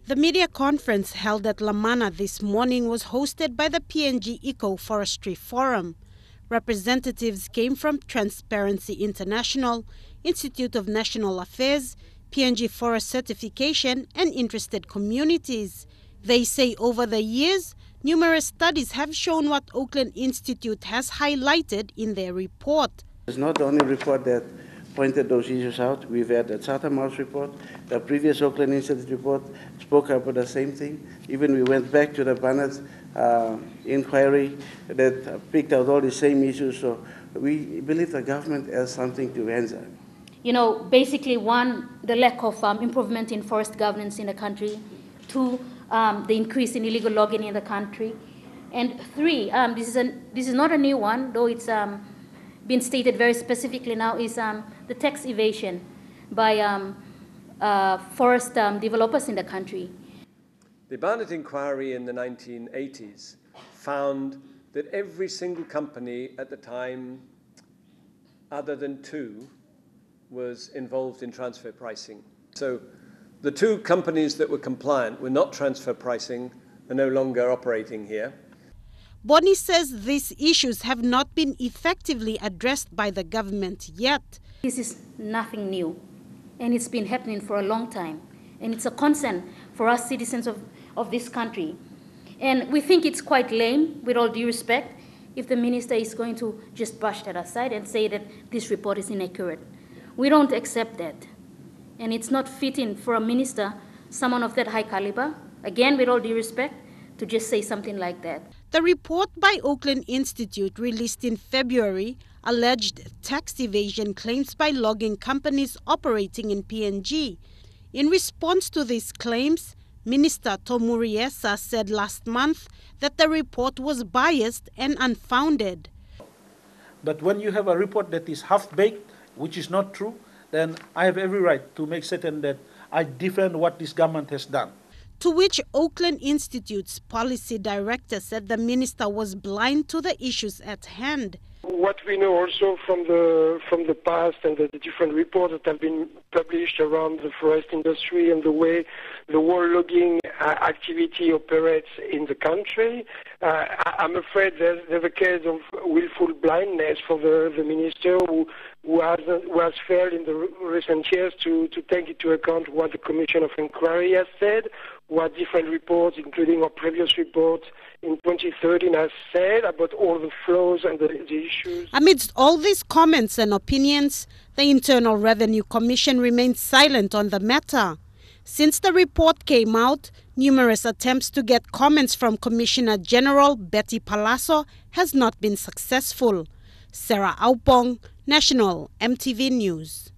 The media conference held at Lamana this morning was hosted by the PNG Eco-Forestry Forum. Representatives came from Transparency International, Institute of National Affairs, PNG Forest Certification and interested communities. They say over the years, numerous studies have shown what Oakland Institute has highlighted in their report. It's not the only report that pointed those issues out. We've had the Chatham House report, the previous Oakland Institute report spoke about the same thing. Even we went back to the Barnett inquiry that picked out all the same issues. So we believe the government has something to answer. You know, basically, one, the lack of improvement in forest governance in the country. Two, the increase in illegal logging in the country. And three, this is not a new one, though it's been stated very specifically now, is the tax evasion by forest developers in the country. The Barnett inquiry in the 1980s found that every single company at the time, other than two, was involved in transfer pricing. So the two companies that were compliant were not transfer pricing, are no longer operating here. Bonnie says these issues have not been effectively addressed by the government yet. This is nothing new, and it's been happening for a long time. And it's a concern for us citizens of this country. And we think it's quite lame, with all due respect, if the minister is going to just brush that aside and say that this report is inaccurate. We don't accept that. And it's not fitting for a minister, someone of that high caliber, again, with all due respect, to just say something like that. The report by Oakland Institute released in February alleged tax evasion claims by logging companies operating in PNG. In response to these claims, Minister Tomuriesa said last month that the report was biased and unfounded. But when you have a report that is half-baked, which is not true, then I have every right to make certain that I defend what this government has done. To which Oakland Institute's policy director said the minister was blind to the issues at hand. What we know also from the past and the different reports that have been published around the forest industry and the way the wall logging activity operates in the country, I'm afraid there's a case of willful blindness for the minister who has failed in the recent years to take into account what the Commission of Inquiry has said, what different reports, including our previous report in 2013, has said about all the flaws and the issues. Amidst all these comments and opinions, the Internal Revenue Commission remains silent on the matter. Since the report came out, numerous attempts to get comments from Commissioner General Betty Palazzo has not been successful. Sarah Aupong, National EMTV News.